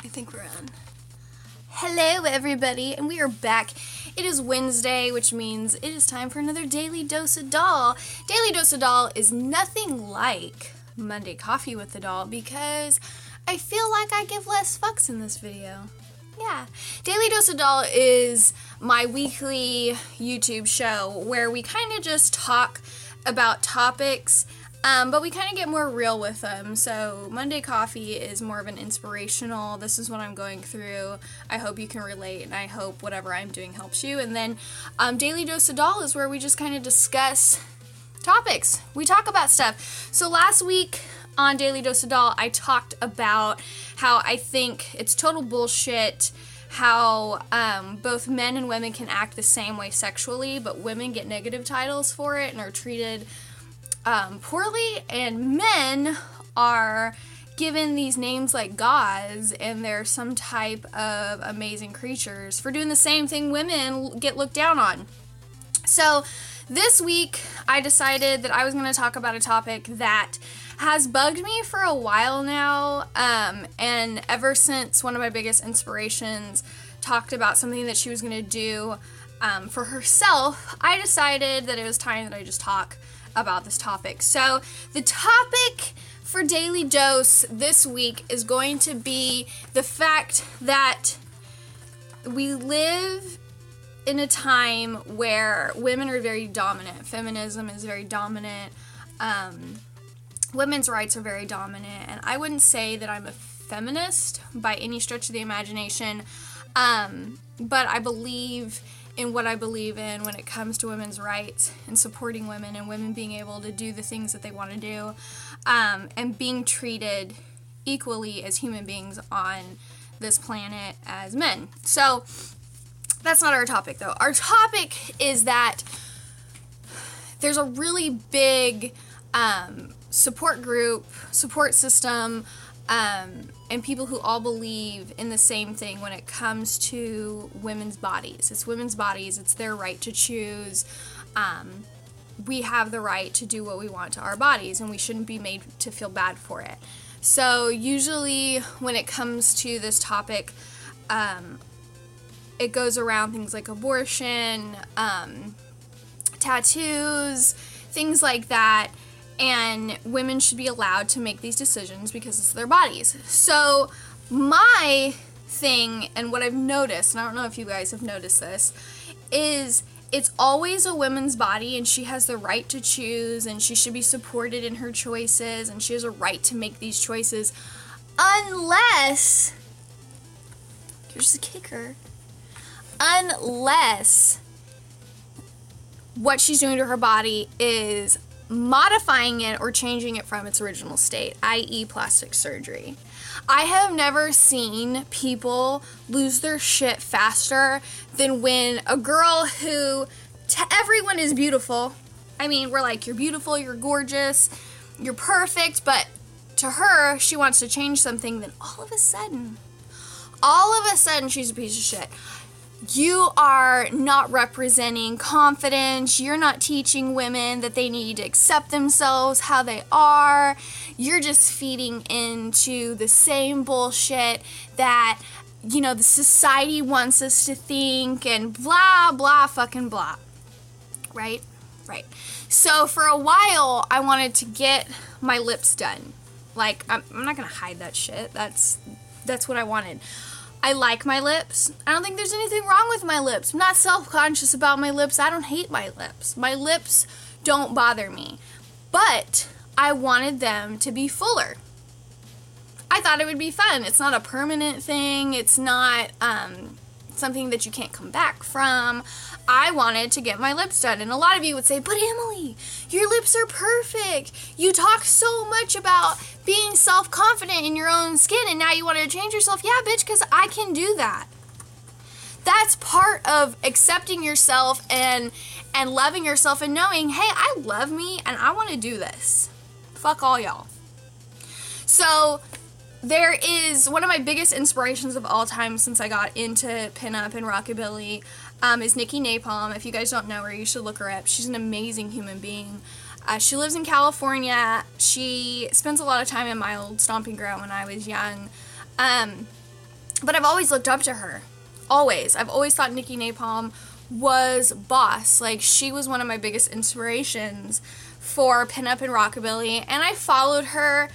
I think we're on. Hello, everybody, and we are back. It is Wednesday, which means it is time for another Daily Dose of Doll. Daily Dose of Doll is nothing like Monday Coffee with the Doll because I feel like I give less fucks in this video. Yeah. Daily Dose of Doll is my weekly YouTube show where we kind of just talk about topics, but we kind of get more real with them. So Monday Coffee is more of an inspirational, this is what I'm going through, I hope you can relate, and I hope whatever I'm doing helps you. And then Daily Dose of Doll is where we just kind of discuss topics. We talk about stuff. So last week on Daily Dose of Doll, I talked about how I think it's total bullshit how both men and women can act the same way sexually, but women get negative titles for it and are treated poorly, and men are given these names like gods, and they're some type of amazing creatures for doing the same thing women get looked down on. So this week, I decided that I was going to talk about a topic that has bugged me for a while now, and ever since one of my biggest inspirations talked about something that she was going to do for herself, I decided that it was time that I just talk about this topic. So the topic for Daily Dose this week is going to be the fact that we live in a time where women are very dominant. Feminism is very dominant. Women's rights are very dominant. And I wouldn't say that I'm a feminist by any stretch of the imagination, but I believe in what I believe in when it comes to women's rights and supporting women and women being able to do the things that they want to do, and being treated equally as human beings on this planet as men. So that's not our topic, though. Our topic is that there's a really big support group, support system, and people who all believe in the same thing when it comes to women's bodies. It's women's bodies. It's their right to choose. We have the right to do what we want to our bodies, and we shouldn't be made to feel bad for it. So usually when it comes to this topic, it goes around things like abortion, tattoos, things like that. And women should be allowed to make these decisions because it's their bodies. So my thing, and what I've noticed, and I don't know if you guys have noticed this, is it's always a woman's body, and she has the right to choose, and she should be supported in her choices, and she has a right to make these choices, unless, here's the kicker, unless what she's doing to her body is modifying it or changing it from its original state, i.e. plastic surgery. I have never seen people lose their shit faster than when a girl who, to everyone is beautiful. I mean, we're like, you're beautiful, you're gorgeous, you're perfect, but to her, she wants to change something, then all of a sudden, she's a piece of shit. You are not representing confidence. You're not teaching women that they need to accept themselves how they are. You're just feeding into the same bullshit that, you know, the society wants us to think, and blah, blah, fucking blah. Right? Right. So for a while, I wanted to get my lips done. Like, I'm not gonna hide that shit. That's what I wanted. I like my lips. I don't think there's anything wrong with my lips. I'm not self-conscious about my lips. I don't hate my lips. My lips don't bother me. But I wanted them to be fuller. I thought it would be fun. It's not a permanent thing. It's not something that you can't come back from. I wanted to get my lips done. And a lot of you would say, but Emily, your lips are perfect. You talk so much about being self-confident in your own skin, and now you want to change yourself. Yeah, bitch, because I can do that. That's part of accepting yourself and loving yourself and knowing, hey, I love me and I want to do this. Fuck all y'all. So there is one of my biggest inspirations of all time since I got into pinup and rockabilly is Nikki Napalm. If you guys don't know her, you should look her up. She's an amazing human being. She lives in California. She spends a lot of time in my old stomping ground when I was young. But I've always looked up to her. Always. I've always thought Nikki Napalm was boss. Like, she was one of my biggest inspirations for pinup and rockabilly. And I followed her,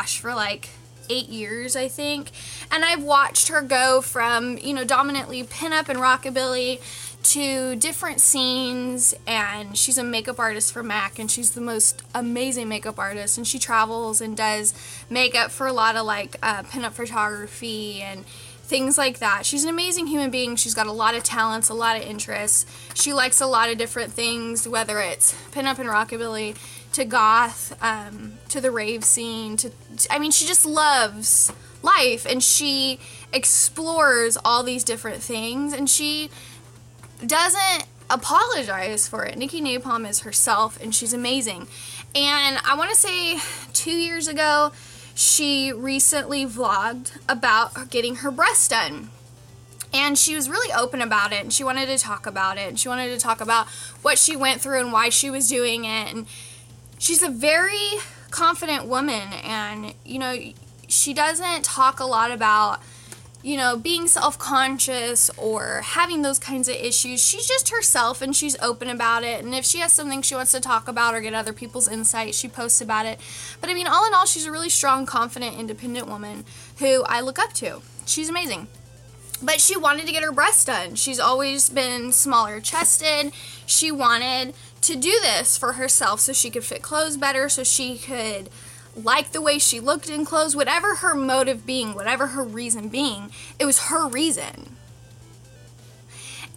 for like 8 years, I think. And I've watched her go from, dominantly pinup and rockabilly to different scenes, and she's a makeup artist for MAC, and she's the most amazing makeup artist, and she travels and does makeup for a lot of like pinup photography and things like that. She's an amazing human being. She's got a lot of talents, a lot of interests. She likes a lot of different things, whether it's pinup and rockabilly to goth, to the rave scene, she just loves life, and she explores all these different things, and she doesn't apologize for it. Nikki Napalm is herself, and she's amazing. And I want to say 2 years ago, she recently vlogged about getting her breasts done. And she was really open about it, and she wanted to talk about it, and she wanted to talk about what she went through and why she was doing it. And she's a very confident woman, and, she doesn't talk a lot about being self-conscious or having those kinds of issues. She's just herself, and she's open about it. And if she has something she wants to talk about or get other people's insight, she posts about it. But all in all, she's a really strong, confident, independent woman who I look up to. She's amazing. But she wanted to get her breasts done. She's always been smaller chested. She wanted to do this for herself so she could fit clothes better, so she could like the way she looked in clothes, whatever her motive being, whatever her reason being, it was her reason.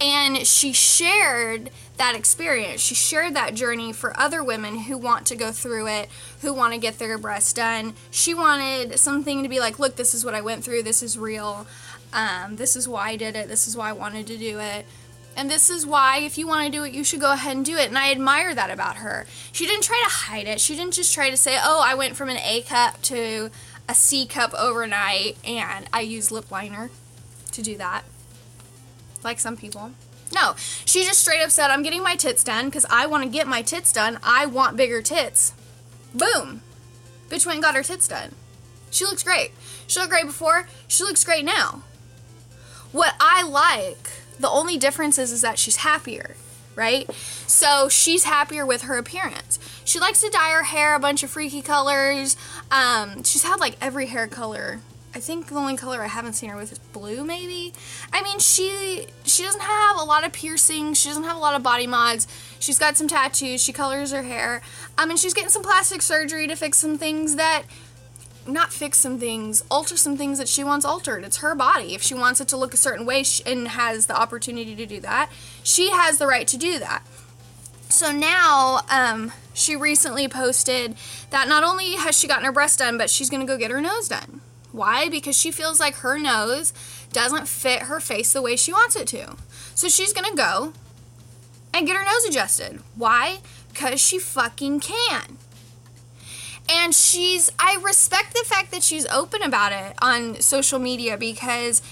And she shared that experience. She shared that journey for other women who want to go through it, who want to get their breasts done. She wanted something to be like, look, this is what I went through, this is real, this is why I did it, this is why I wanted to do it. And this is why, if you want to do it, you should go ahead and do it. And I admire that about her. She didn't try to hide it. She didn't just try to say, oh, I went from an A cup to a C cup overnight, and I used lip liner to do that, like some people. No, she just straight up said, I'm getting my tits done because I want to get my tits done. I want bigger tits. Boom. Bitch went and got her tits done. She looks great. She looked great before. She looks great now. What I like, the only difference is that she's happier, right? So she's happier with her appearance. She likes to dye her hair a bunch of freaky colors. She's had like every hair color. I think the only color I haven't seen her with is blue, maybe. She doesn't have a lot of piercings. She doesn't have a lot of body mods. She's got some tattoos. She colors her hair. And she's getting some plastic surgery to fix some things that, not fix some things, alter some things that she wants altered. It's her body. If she wants it to look a certain way and has the opportunity to do that, she has the right to do that. So now, she recently posted that not only has she gotten her breast done, but she's going to go get her nose done. Why? Because she feels like her nose doesn't fit her face the way she wants it to. So she's going to go and get her nose adjusted. Why? Because she fucking can. And I respect the fact that she's open about it on social media because,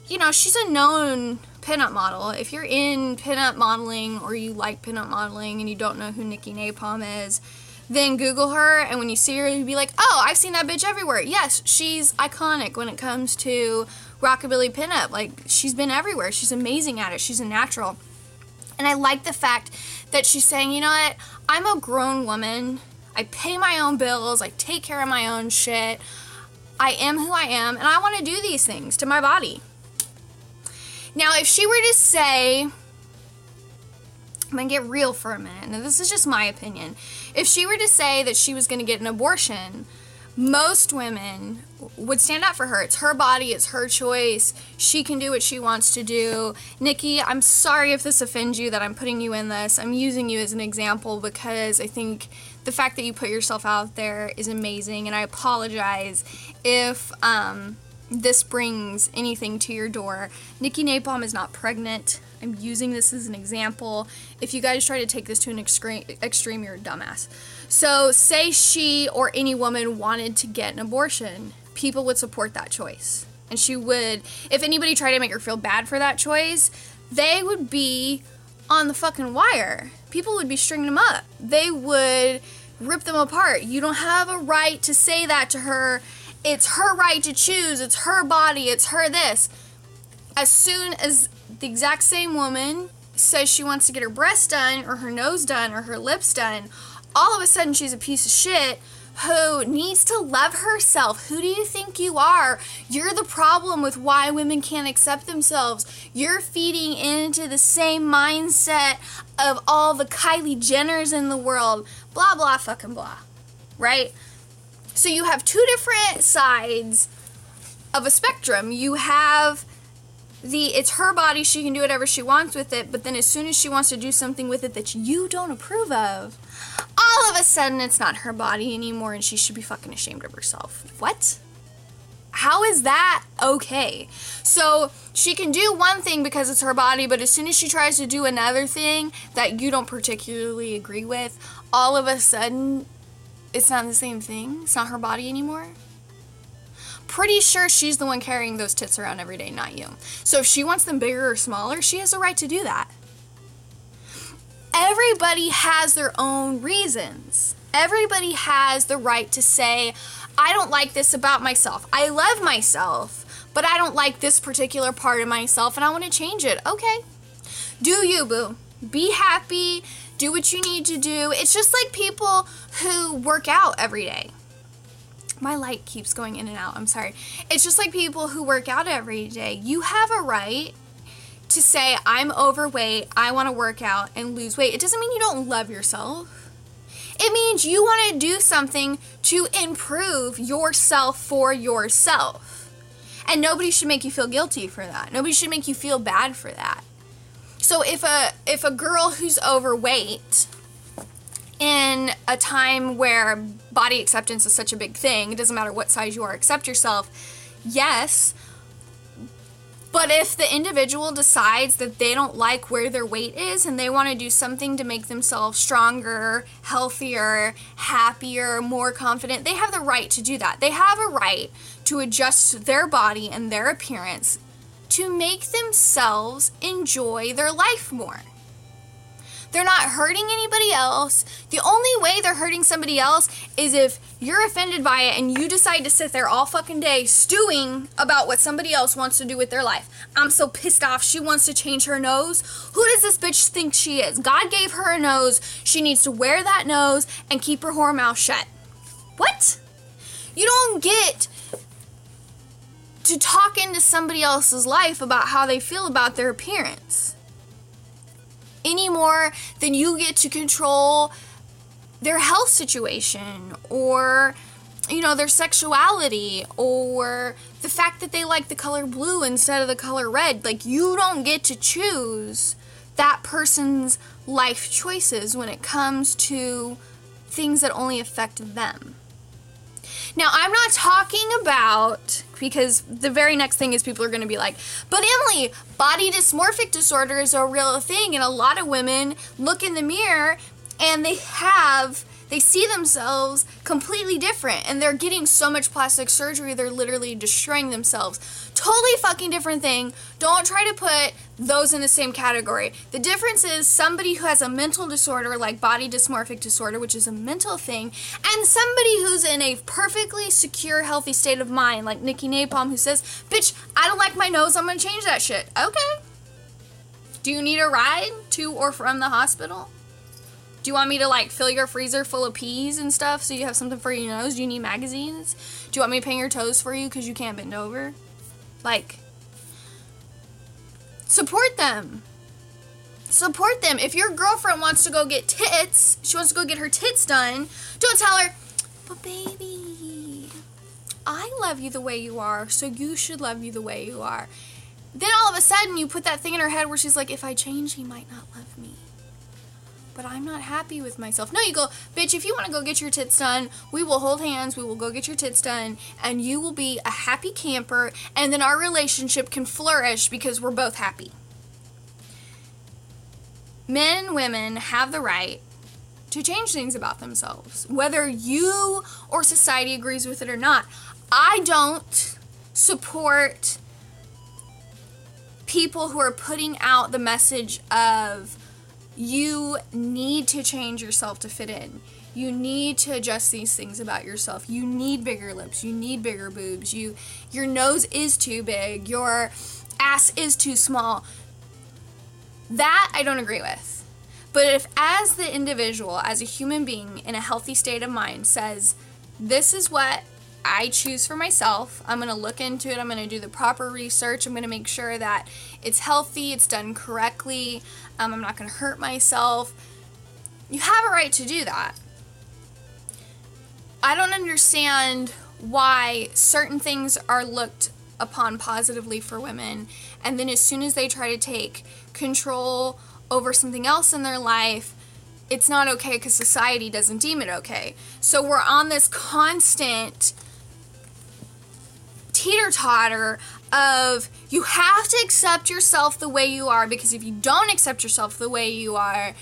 she's a known pinup model. If you're in pinup modeling or you like pinup modeling and you don't know who Nikki Napalm is, then Google her, and when you see her, you'll be like, oh, I've seen that bitch everywhere. Yes, she's iconic when it comes to rockabilly pinup. Like, she's been everywhere. She's amazing at it. She's a natural. And I like the fact that she's saying, you know what, I'm a grown woman. I pay my own bills. I take care of my own shit. I am who I am, and I want to do these things to my body. Now, if she were to say, I'm going to get real for a minute. Now, this is just my opinion. If she were to say that she was going to get an abortion, most women would stand up for her. It's her body. It's her choice. She can do what she wants to do. Nikki, I'm sorry if this offends you that I'm putting you in this. I'm using you as an example because I think the fact that you put yourself out there is amazing, and I apologize if this brings anything to your door. Nikki Napalm is not pregnant. I'm using this as an example. If you guys try to take this to an extreme, you're a dumbass. So say she or any woman wanted to get an abortion, people would support that choice. And she would, if anybody tried to make her feel bad for that choice, they would be on the fucking wire. People would be stringing them up. They would rip them apart. You don't have a right to say that to her. it's her right to choose, it's her body, it's her this. As soon as the exact same woman says she wants to get her breasts done or her nose done or her lips done, all of a sudden she's a piece of shit who needs to love herself. Who do you think you are? You're the problem with why women can't accept themselves. You're feeding into the same mindset of all the Kylie Jenners in the world. Blah, blah, fucking blah. Right? So you have two different sides of a spectrum. You have it's her body, she can do whatever she wants with it, but then as soon as she wants to do something with it that you don't approve of, all of a sudden it's not her body anymore and she should be fucking ashamed of herself. What? How is that okay? So she can do one thing because it's her body, but as soon as she tries to do another thing that you don't particularly agree with, all of a sudden it's not the same thing. It's not her body anymore. Pretty sure she's the one carrying those tits around every day, not you. So if she wants them bigger or smaller, she has a right to do that. Everybody has their own reasons. Everybody has the right to say, I don't like this about myself. I love myself, but I don't like this particular part of myself and I want to change it. Okay. Do you, boo. Be happy. Do what you need to do. It's just like people who work out every day. My light keeps going in and out. I'm sorry. It's just like people who work out every day. You have a right to say, I'm overweight, I want to work out and lose weight. It doesn't mean you don't love yourself. It means you want to do something to improve yourself for yourself. And nobody should make you feel guilty for that. Nobody should make you feel bad for that. So if a girl who's overweight, in a time where body acceptance is such a big thing, it doesn't matter what size you are, accept yourself, yes. But if the individual decides that they don't like where their weight is and they want to do something to make themselves stronger, healthier, happier, more confident, they have the right to do that. They have a right to adjust their body and their appearance to make themselves enjoy their life more. They're not hurting anybody else. The only way they're hurting somebody else is if you're offended by it and you decide to sit there all fucking day stewing about what somebody else wants to do with their life. I'm so pissed off. She wants to change her nose. Who does this bitch think she is? God gave her a nose. She needs to wear that nose and keep her whore mouth shut. What? You don't get to talk into somebody else's life about how they feel about their appearance any more than you get to control their health situation or, you know, their sexuality or the fact that they like the color blue instead of the color red. Like, you don't get to choose that person's life choices when it comes to things that only affect them. Now, I'm not talking about, because the very next thing is people are going to be like, but Emily, body dysmorphic disorder is a real thing, and a lot of women look in the mirror and they see themselves completely different, and they're getting so much plastic surgery, they're literally destroying themselves. Totally fucking different thing. Don't try to put those in the same category. The difference is somebody who has a mental disorder like body dysmorphic disorder, which is a mental thing, and somebody who's in a perfectly secure, healthy state of mind like Nikki Napalm, who says, bitch, I don't like my nose, I'm gonna change that shit. Okay. Do you need a ride to or from the hospital? Do you want me to, like, fill your freezer full of peas and stuff so you have something for your nose? Do you need magazines? Do you want me to paint your toes for you because you can't bend over? Like, support them. Support them. If your girlfriend wants to go get tits, she wants to go get her tits done, don't tell her, but baby, I love you the way you are, so you should love you the way you are. Then all of a sudden you put that thing in her head where she's like, if I change, he might not love me. But I'm not happy with myself. No, you go, bitch, if you want to go get your tits done, we will hold hands, we will go get your tits done, and you will be a happy camper, and then our relationship can flourish because we're both happy. Men, women have the right to change things about themselves, whether you or society agrees with it or not. I don't support people who are putting out the message of You need to change yourself to fit in. You need to adjust these things about yourself. You need bigger lips. You need bigger boobs. Your nose is too big. Your ass is too small. That I don't agree with. But if as the individual, as a human being in a healthy state of mind says, this is what I choose for myself, I'm going to look into it, I'm going to do the proper research, I'm going to make sure that it's healthy, it's done correctly, I'm not going to hurt myself, you have a right to do that. I don't understand why certain things are looked upon positively for women, and then as soon as they try to take control over something else in their life, it's not okay because society doesn't deem it okay. So we're on this constant teeter-totter of you have to accept yourself the way you are, because if you don't accept yourself the way you are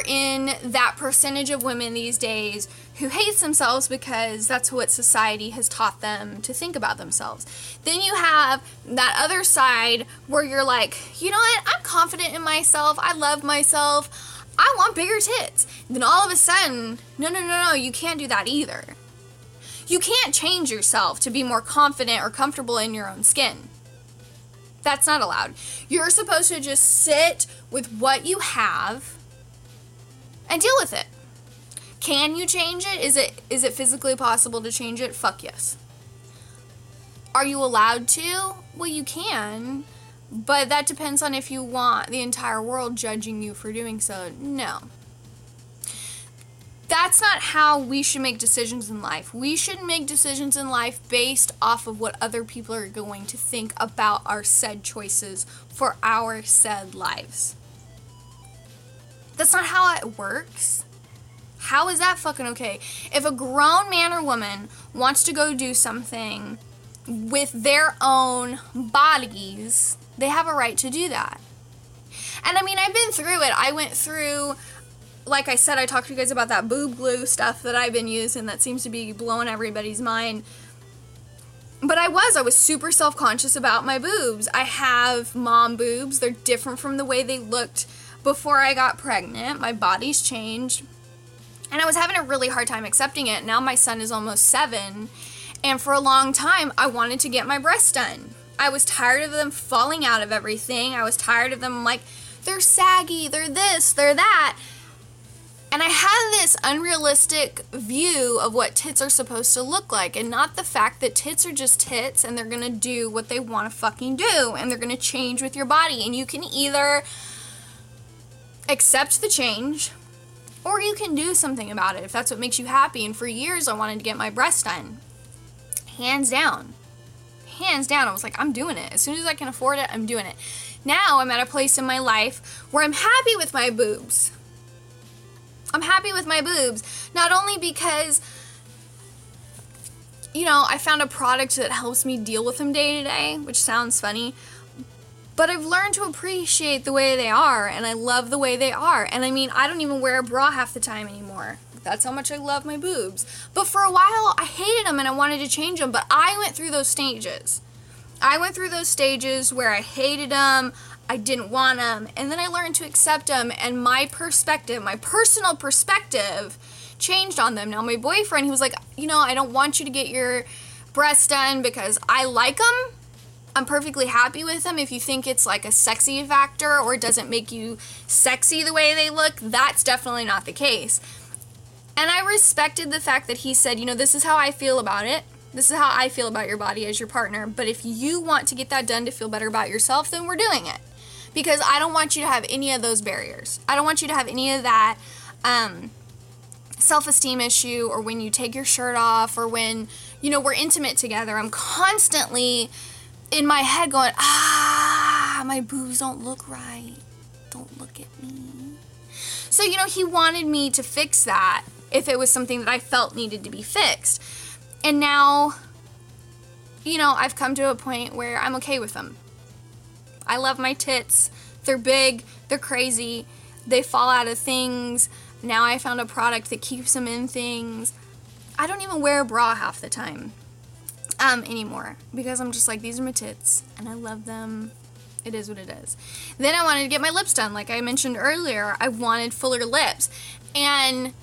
in that percentage of women these days who hates themselves because that's what society has taught them to think about themselves. Then you have that other side where you're like, you know what, I'm confident in myself, I love myself, I want bigger tits. Then all of a sudden, no, you can't do that either. You can't change yourself to be more confident or comfortable in your own skin. That's not allowed. You're supposed to just sit with what you have and deal with it. Can you change it? Is it physically possible to change it? Fuck yes. Are you allowed to? Well, you can, but that depends on if you want the entire world judging you for doing so. No. That's not how we should make decisions in life. We should make decisions in life based off of what other people are going to think about our said choices for our said lives. That's not how it works. How is that fucking okay? If a grown man or woman wants to go do something with their own bodies, they have a right to do that. And I mean, I've been through it. I went through, like I said, I talked to you guys about that boob glue stuff that I've been using that seems to be blowing everybody's mind. But I was super self-conscious about my boobs. I have mom boobs. They're different from the way they looked before I got pregnant. My body's changed. And I was having a really hard time accepting it. Now my son is almost 7. And for a long time, I wanted to get my breasts done. I was tired of them falling out of everything. I was tired of them like, they're saggy, they're this, they're that. And I had this unrealistic view of what tits are supposed to look like, and not the fact that tits are just tits and they're gonna do what they wanna fucking do, and they're gonna change with your body. And you can either accept the change, or you can do something about it if that's what makes you happy. And for years I wanted to get my breasts done. Hands down. Hands down. I was like, I'm doing it. As soon as I can afford it, I'm doing it. Now I'm at a place in my life where I'm happy with my boobs. I'm happy with my boobs. Not only because, you know, I found a product that helps me deal with them day to day, which sounds funny, but I've learned to appreciate the way they are, and I love the way they are. And I mean, I don't even wear a bra half the time anymore. That's how much I love my boobs. But for a while, I hated them and I wanted to change them, but I went through those stages. I went through those stages where I hated them, I didn't want them, and then I learned to accept them, and my perspective, my personal perspective, changed on them. Now, my boyfriend, he was like, you know, I don't want you to get your breasts done because I like them. I'm perfectly happy with them. If you think it's like a sexy factor or it doesn't make you sexy the way they look, that's definitely not the case. And I respected the fact that he said, you know, this is how I feel about it. This is how I feel about your body as your partner. But if you want to get that done to feel better about yourself, then we're doing it. Because I don't want you to have any of those barriers. I don't want you to have any of that self-esteem issue, or when you take your shirt off, or when, you know, we're intimate together. I'm constantly in my head going, my boobs don't look right. Don't look at me. So, you know, he wanted me to fix that if it was something that I felt needed to be fixed. And now, you know, I've come to a point where I'm okay with them. I love my tits. They're big. They're crazy. They fall out of things. Now I found a product that keeps them in things. I don't even wear a bra half the time anymore, because I'm just like, these are my tits and I love them It is what it is. Then I wanted to get my lips done. Like I mentioned earlier, I wanted fuller lips. And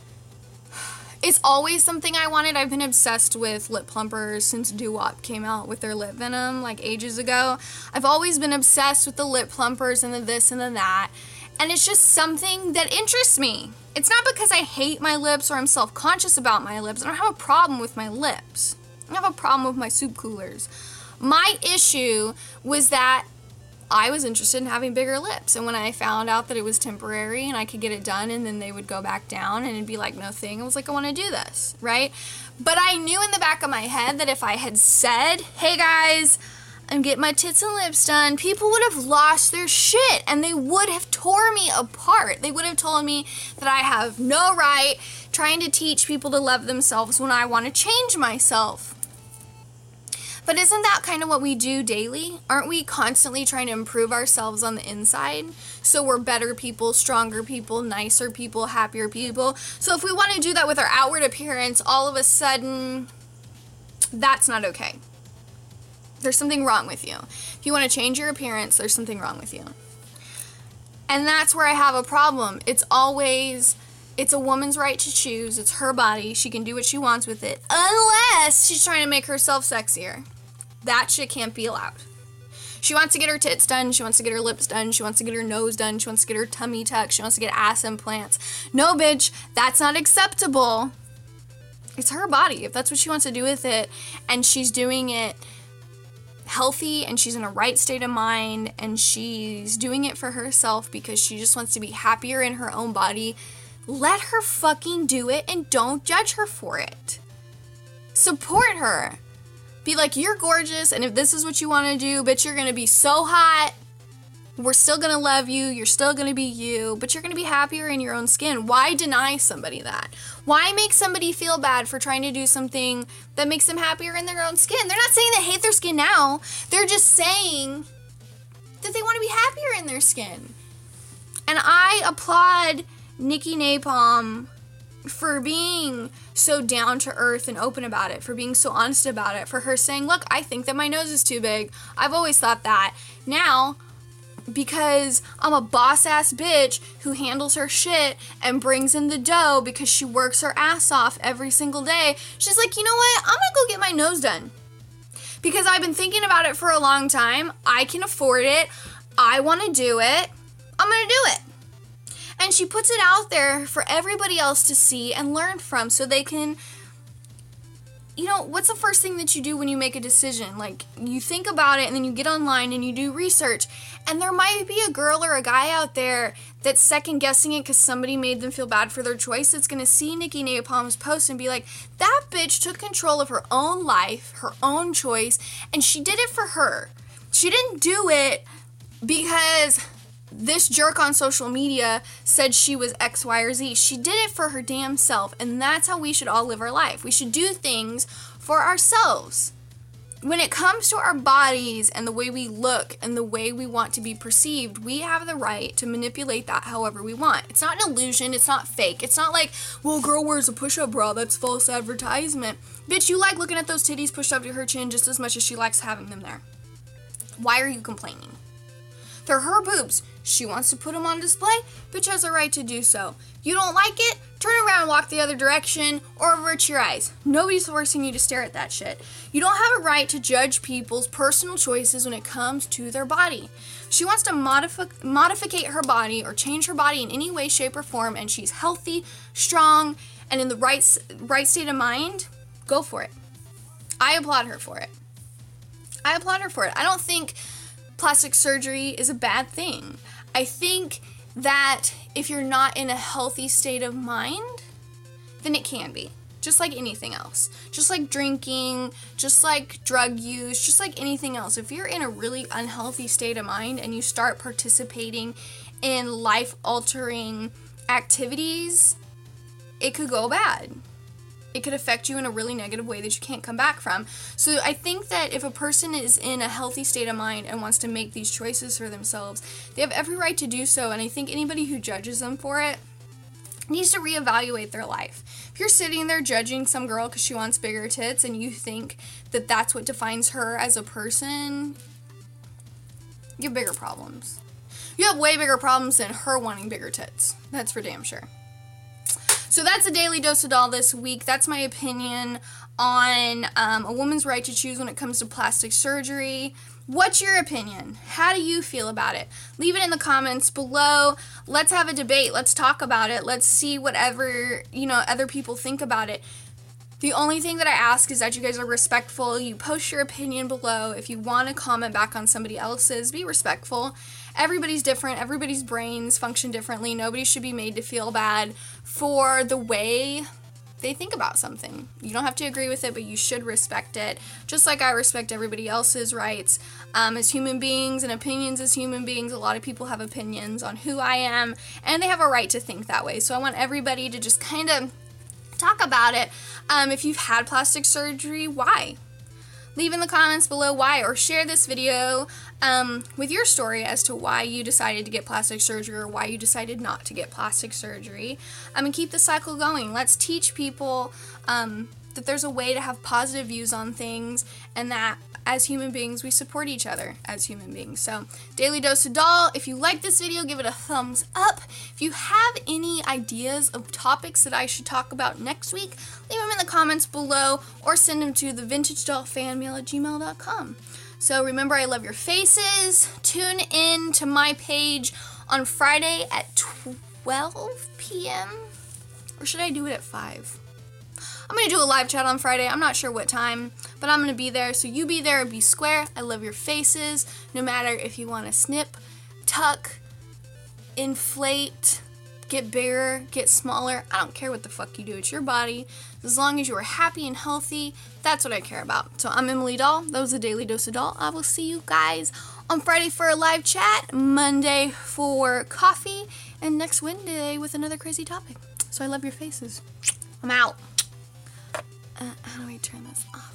it's always something I wanted. I've been obsessed with lip plumpers since Doo-Wop came out with their lip venom, like ages ago. I've always been obsessed with the lip plumpers and the this and the that. And it's just something that interests me. It's not because I hate my lips or I'm self-conscious about my lips. I don't have a problem with my lips. I don't have a problem with my soup coolers. My issue was that I was interested in having bigger lips. And when I found out that it was temporary and I could get it done and then they would go back down and it'd be like no thing, I was like, I want to do this, right? But I knew in the back of my head that if I had said, hey guys, I'm getting my tits and lips done, people would have lost their shit and they would have tore me apart. They would have told me that I have no right trying to teach people to love themselves when I want to change myself. But isn't that kind of what we do daily? Aren't we constantly trying to improve ourselves on the inside? So we're better people, stronger people, nicer people, happier people. So if we want to do that with our outward appearance, all of a sudden, that's not okay. There's something wrong with you. If you want to change your appearance, there's something wrong with you. And that's where I have a problem. It's a woman's right to choose. It's her body. She can do what she wants with it. Unless she's trying to make herself sexier. That shit can't be allowed. She wants to get her tits done. She wants to get her lips done. She wants to get her nose done. She wants to get her tummy tucked. She wants to get ass implants. No, bitch, that's not acceptable. It's her body. If that's what she wants to do with it, and she's doing it healthy, and she's in a right state of mind, and she's doing it for herself because she just wants to be happier in her own body, let her fucking do it and don't judge her for it. Support her. Be like, you're gorgeous, and if this is what you want to do, bitch, you're going to be so hot. We're still going to love you. You're still going to be you, but you're going to be happier in your own skin. Why deny somebody that? Why make somebody feel bad for trying to do something that makes them happier in their own skin? They're not saying they hate their skin now. They're just saying that they want to be happier in their skin. And I applaud Nikki Napalm for being so down to earth and open about it, for being so honest about it, for her saying, look, I think that my nose is too big. I've always thought that. Now, because I'm a boss-ass bitch who handles her shit and brings in the dough because she works her ass off every single day, she's like, you know what? I'm gonna go get my nose done. Because I've been thinking about it for a long time. I can afford it. I want to do it. I'm gonna do it. And she puts it out there for everybody else to see and learn from so they can, you know, what's the first thing that you do when you make a decision? Like, you think about it and then you get online and you do research. And there might be a girl or a guy out there that's second guessing it because somebody made them feel bad for their choice, that's going to see Nikki Napalm's post and be like, that bitch took control of her own life, her own choice, and she did it for her. She didn't do it because this jerk on social media said she was X, Y, or Z. She did it for her damn self, and that's how we should all live our life. We should do things for ourselves. When it comes to our bodies and the way we look and the way we want to be perceived, we have the right to manipulate that however we want. It's not an illusion. It's not fake. It's not like, well, girl wears a push-up bra. That's false advertisement. Bitch, you like looking at those titties pushed up to her chin just as much as she likes having them there. Why are you complaining? They're her boobs. She wants to put them on display. Bitch has a right to do so. You don't like it? Turn around and walk the other direction or avert your eyes. Nobody's forcing you to stare at that shit. You don't have a right to judge people's personal choices when it comes to their body. She wants to modificate her body or change her body in any way, shape, or form, and she's healthy, strong, and in the right state of mind. Go for it. I applaud her for it. I don't think plastic surgery is a bad thing. I think that if you're not in a healthy state of mind, then it can be. Just like anything else. Just like drinking, just like drug use, just like anything else. If you're in a really unhealthy state of mind and you start participating in life-altering activities, it could go bad. It could affect you in a really negative way that you can't come back from. So I think that if a person is in a healthy state of mind and wants to make these choices for themselves, they have every right to do so. And I think anybody who judges them for it needs to reevaluate their life. If you're sitting there judging some girl because she wants bigger tits and you think that that's what defines her as a person, You have bigger problems. You have way bigger problems than her wanting bigger tits. That's for damn sure. So that's a Daily Dose of Doll this week. That's my opinion on a woman's right to choose when it comes to plastic surgery. What's your opinion? How do you feel about it? Leave it in the comments below. Let's have a debate. Let's talk about it. Let's see whatever, other people think about it. The only thing that I ask is that you guys are respectful. You post your opinion below. If you want to comment back on somebody else's, be respectful. Everybody's different. Everybody's brains function differently. Nobody should be made to feel bad for the way they think about something. You don't have to agree with it, but you should respect it. Just like I respect everybody else's rights as human beings and opinions as human beings. A lot of people have opinions on who I am, and they have a right to think that way. So I want everybody to just kind of talk about it. If you've had plastic surgery, why? Leave in the comments below why, or share this video with your story as to why you decided to get plastic surgery or why you decided not to get plastic surgery. And keep the cycle going. Let's teach people that there's a way to have positive views on things, and that as human beings, we support each other as human beings. So, Daily Dose of Doll, if you like this video, give it a thumbs up. If you have any ideas of topics that I should talk about next week, leave them in the comments below, or send them to thevintagedollfanmail@gmail.com. So remember, I love your faces. Tune in to my page on Friday at 12 p.m. Or should I do it at 5? I'm going to do a live chat on Friday. I'm not sure what time, but I'm going to be there. So you be there, be square. I love your faces. No matter if you want to snip, tuck, inflate, get bigger, get smaller. I don't care what the fuck you do. It's your body. As long as you are happy and healthy, that's what I care about. So I'm Emily Doll. That was a Daily Dose of Doll. I will see you guys on Friday for a live chat, Monday for coffee, and next Wednesday with another crazy topic. So I love your faces. I'm out. How do I turn this off?